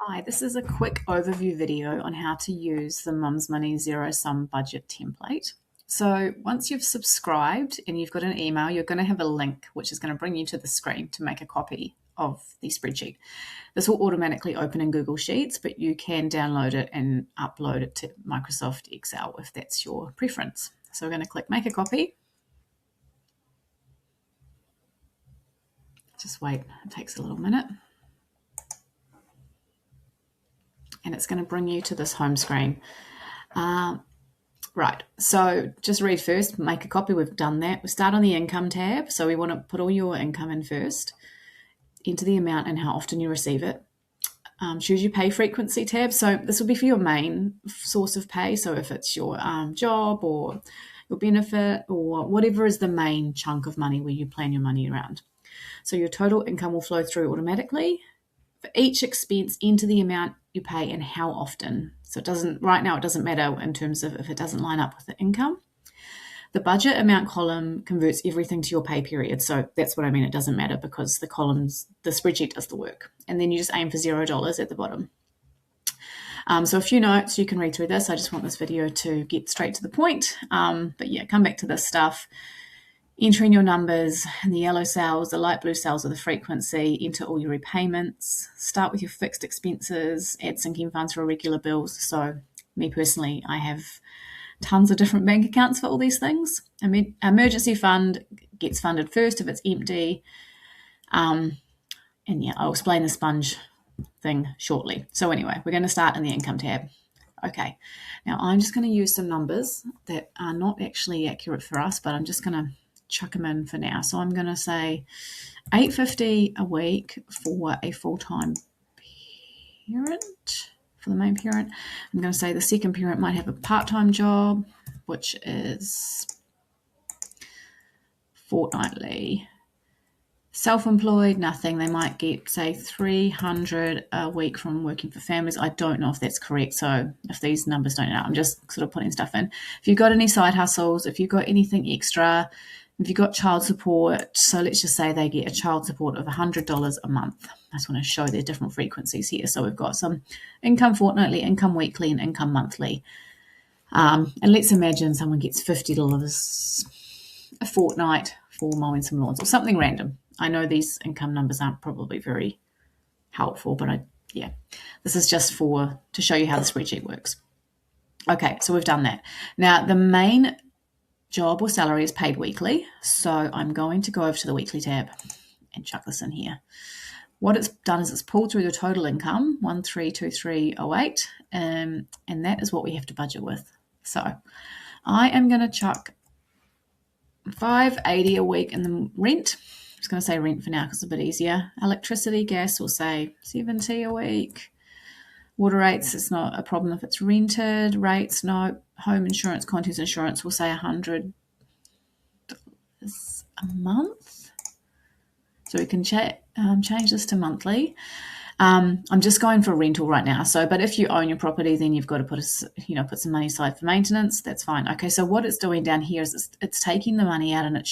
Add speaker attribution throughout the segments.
Speaker 1: Hi, this is a quick overview video on how to use the Mum's Money Zero Sum Budget template. So once you've subscribed and you've got an email, you're going to have a link which is going to bring you to the screen to make a copy of the spreadsheet. This will automatically open in Google Sheets, but you can download it and upload it to Microsoft Excel if that's your preference. So we're going to click Make a Copy. Just wait, it takes a little minute. And it's going to bring you to this home screen. Right, so just read first, make a copy, we've done that. We start on the income tab, so we want to put all your income in first, enter the amount and how often you receive it. Choose your pay frequency tab, so this will be for your main source of pay, so if it's your job or your benefit or whatever is the main chunk of money where you plan your money around. So your total income will flow through automatically. For each expense, enter the amount you pay and how often. So it doesn't matter in terms of if it doesn't line up with the income. The budget amount column converts everything to your pay period. So that's what I mean. It doesn't matter because the spreadsheet does the work. And then you just aim for $0 at the bottom. So a few notes, you can read through this. I just want this video to get straight to the point. But yeah, come back to this stuff. Entering your numbers in the yellow cells, the light blue cells are the frequency, enter all your repayments, start with your fixed expenses, add sinking funds for regular bills. So me personally, I have tons of different bank accounts for all these things. Emergency fund gets funded first if it's empty. And yeah, I'll explain the sponge thing shortly. So anyway, we're going to start in the income tab. Okay, now I'm just going to use some numbers that are not actually accurate for us, but I'm just going to chuck them in for now. So I'm going to say $8.50 a week for a full-time parent, for the main parent. I'm going to say the second parent might have a part-time job, which is fortnightly. Self-employed, nothing. They might get, say, $300 a week from working for families. I don't know if that's correct. So if these numbers don't know, I'm just sort of putting stuff in. If you've got any side hustles, if you've got anything extra, if you've got child support, so let's just say they get a child support of $100 a month. I just want to show their different frequencies here. So we've got some income fortnightly, income weekly, and income monthly. And let's imagine someone gets $50 a fortnight for mowing some lawns or something random. I know these income numbers aren't probably very helpful, but this is just to show you how the spreadsheet works. Okay, so we've done that. Now, the main job or salary is paid weekly, so I'm going to go over to the weekly tab and chuck this in here. What it's done is it's pulled through the total income, 132308, and that is what we have to budget with. So I am going to chuck $580 a week in the rent. I'm just going to say rent for now because it's a bit easier. Electricity, gas, we'll say $70 a week. Water rates, it's not a problem if it's rented. Rates, no. Home insurance, contents insurance, we'll say $100 a month. So we can change this to monthly. I'm just going for rental right now. So, but if you own your property, then you've got to put some money aside for maintenance. That's fine. Okay, so what it's doing down here is it's taking the money out and it's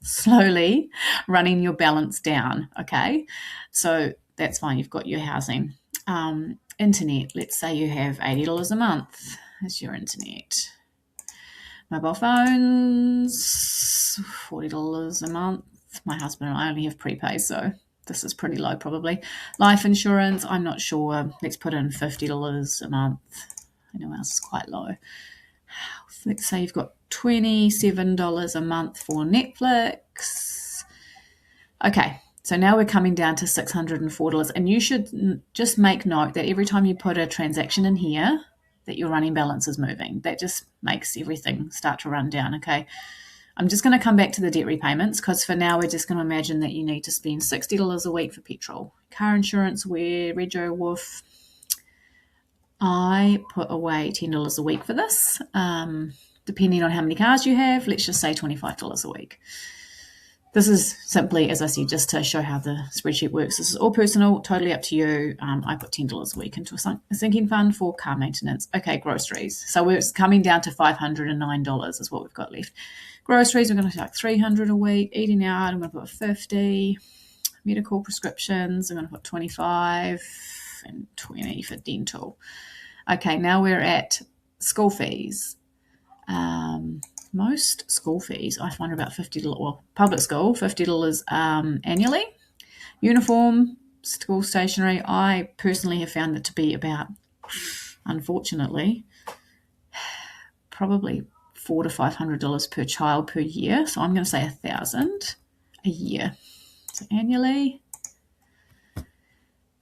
Speaker 1: slowly running your balance down. Okay, so that's fine. You've got your housing. Internet, let's say you have $80 a month as your internet. Mobile phones, $40 a month. My husband and I only have prepay, so this is pretty low probably. Life insurance, I'm not sure. Let's put in $50 a month. I know ours is quite low. Let's say you've got $27 a month for Netflix. Okay, so now we're coming down to $604. And you should just make note that every time you put a transaction in here, that your running balance is moving. That just makes everything start to run down, okay? I'm just going to come back to the debt repayments because for now we're just going to imagine that you need to spend $60 a week for petrol. Car insurance, Rego, Woof. I put away $10 a week for this. Depending on how many cars you have, let's just say $25 a week. This is simply, as I said, just to show how the spreadsheet works. This is all personal, totally up to you. I put $10 a week into a sinking fund for car maintenance. Okay, groceries. So we're coming down to $509 is what we've got left. Groceries, we're going to take $300 a week. Eating out, I'm going to put $50. Medical prescriptions, I'm going to put $25. 12 and 20 for dental. Okay, now we're at school fees. Most school fees, I find, are about $50. Well, public school, $50 annually. Uniform, school stationery, I personally have found that to be about, unfortunately, probably $400 to $500 per child per year. So I'm going to say $1,000 a year. So annually.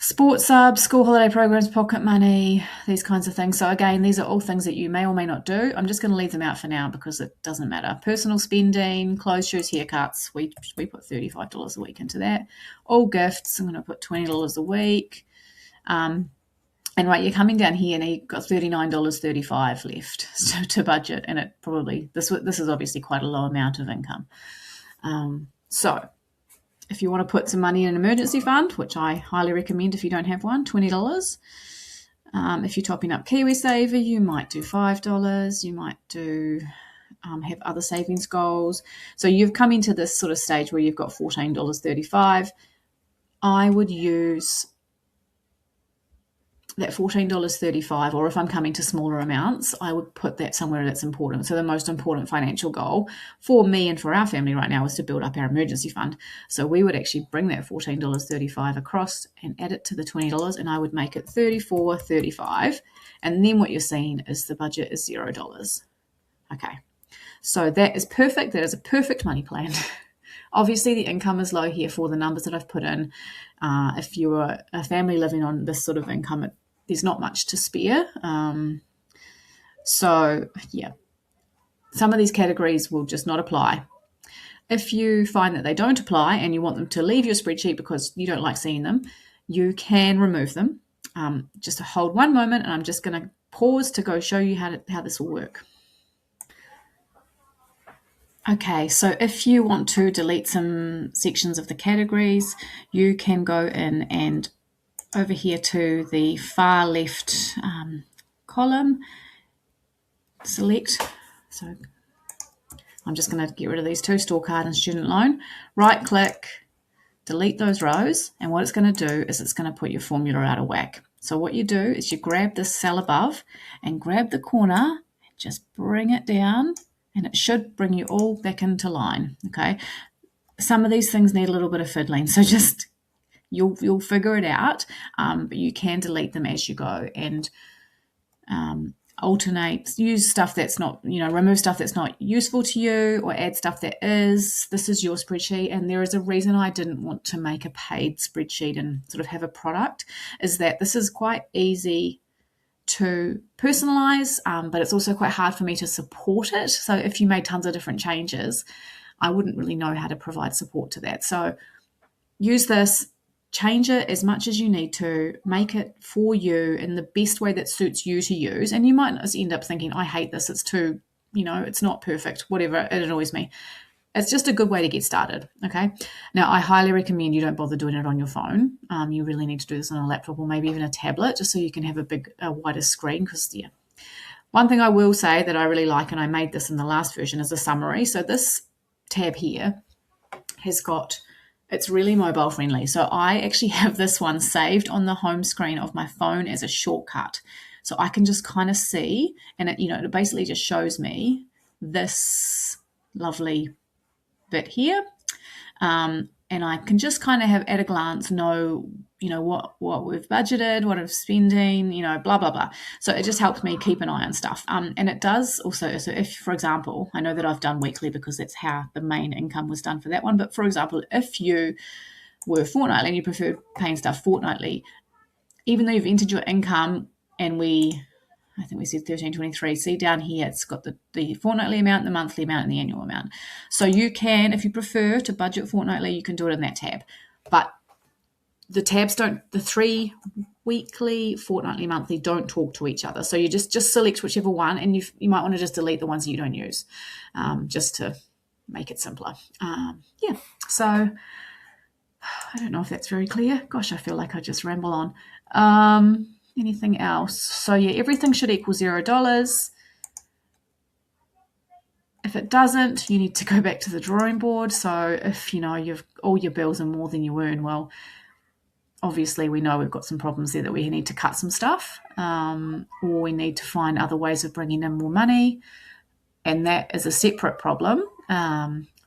Speaker 1: Sports subs, school holiday programs, pocket money, these kinds of things. So again, these are all things that you may or may not do. I'm just going to leave them out for now because it doesn't matter. Personal spending, clothes, shoes, haircuts, we put $35 a week into that. All gifts, I'm going to put $20 a week. And right, you're coming down here and you've got $39.35 left to budget, and it probably this is obviously quite a low amount of income. So if you want to put some money in an emergency fund, which I highly recommend if you don't have one, $20. If you're topping up KiwiSaver, you might do $5. You might do have other savings goals. So you've come into this sort of stage where you've got $14.35. I would use that $14.35, or if I'm coming to smaller amounts, I would put that somewhere that's important. So the most important financial goal for me and for our family right now is to build up our emergency fund. So we would actually bring that $14.35 across and add it to the $20, and I would make it $34.35. And then what you're seeing is the budget is $0. Okay, so that is perfect. That is a perfect money plan. Obviously, the income is low here for the numbers that I've put in. If you're a family living on this sort of income, there's not much to spare. So, yeah, some of these categories will just not apply. If you find that they don't apply and you want them to leave your spreadsheet because you don't like seeing them, you can remove them. Just to hold one moment, and I'm just going to pause to go show you how this will work. Okay, so if you want to delete some sections of the categories, you can go in and over here to the far left column, select. So I'm just going to get rid of these two, store card and student loan. Right click, delete those rows, and what it's going to do is it's going to put your formula out of whack. So what you do is you grab this cell above and grab the corner, and just bring it down, and it should bring you all back into line, okay? Some of these things need a little bit of fiddling, so just you'll figure it out, but you can delete them as you go and alternate, use stuff that's not, remove stuff that's not useful to you or add stuff that is. This is your spreadsheet, and there is a reason I didn't want to make a paid spreadsheet and sort of have a product, is that this is quite easy to personalize, but it's also quite hard for me to support it. So if you made tons of different changes, I wouldn't really know how to provide support to that. So use this, change it as much as you need to, make it for you in the best way that suits you to use. And you might end up thinking, I hate this, it's too, it's not perfect, whatever, it annoys me. It's just a good way to get started, okay? Now, I highly recommend you don't bother doing it on your phone. You really need to do this on a laptop or maybe even a tablet, just so you can have a wider screen, because, yeah. One thing I will say that I really like, and I made this in the last version, is a summary. So this tab here it's really mobile friendly. So I actually have this one saved on the home screen of my phone as a shortcut. So I can just kind of see, and it basically just shows me this lovely bit here, and I can just kind of have at a glance know what we've budgeted, what I'm spending, blah blah blah. So it just helps me keep an eye on stuff, and it does also. So if, for example, I know that I've done weekly because that's how the main income was done for that one, but for example, if you were fortnightly and you prefer paying stuff fortnightly, even though you've entered your income, and I think we said 1323. See down here, it's got the fortnightly amount, the monthly amount, and the annual amount. So you can, if you prefer to budget fortnightly, you can do it in that tab. But the tabs the 3 weekly, fortnightly, monthly don't talk to each other. So you just select whichever one, and you might want to just delete the ones that you don't use, just to make it simpler. Yeah, so I don't know if that's very clear. Gosh, I feel like I just ramble on. Anything else? So yeah, everything should equal $0. If it doesn't, you need to go back to the drawing board. So if you've all your bills are more than you earn, well, obviously we know we've got some problems there that we need to cut some stuff, or we need to find other ways of bringing in more money, and that is a separate problem.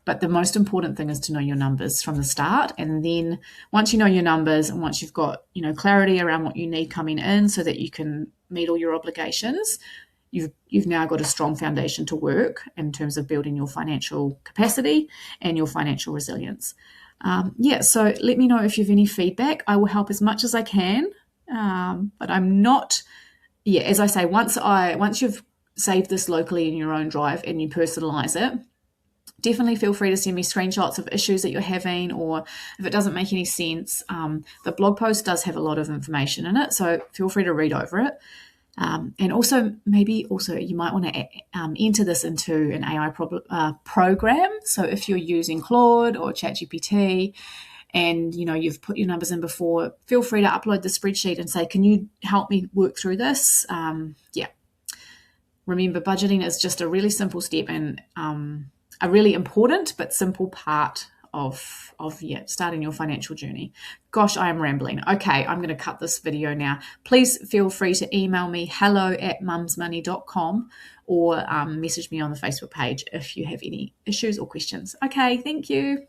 Speaker 1: But the most important thing is to know your numbers from the start. And then once you know your numbers and once you've got, clarity around what you need coming in so that you can meet all your obligations, you've now got a strong foundation to work in terms of building your financial capacity and your financial resilience. So let me know if you have any feedback. I will help as much as I can, but I'm not. As I say, once you've saved this locally in your own drive and you personalize it, definitely feel free to send me screenshots of issues that you're having, or if it doesn't make any sense. The blog post does have a lot of information in it, so feel free to read over it. And also, maybe you might want to enter this into an AI program. So if you're using Claude or ChatGPT and you've put your numbers in before, feel free to upload the spreadsheet and say, can you help me work through this? Remember, budgeting is just a really simple step and a really important but simple part of starting your financial journey. Gosh, I am rambling. Okay, I'm going to cut this video now. Please feel free to email me hello@mumsmoney.com or message me on the Facebook page if you have any issues or questions. Okay, thank you.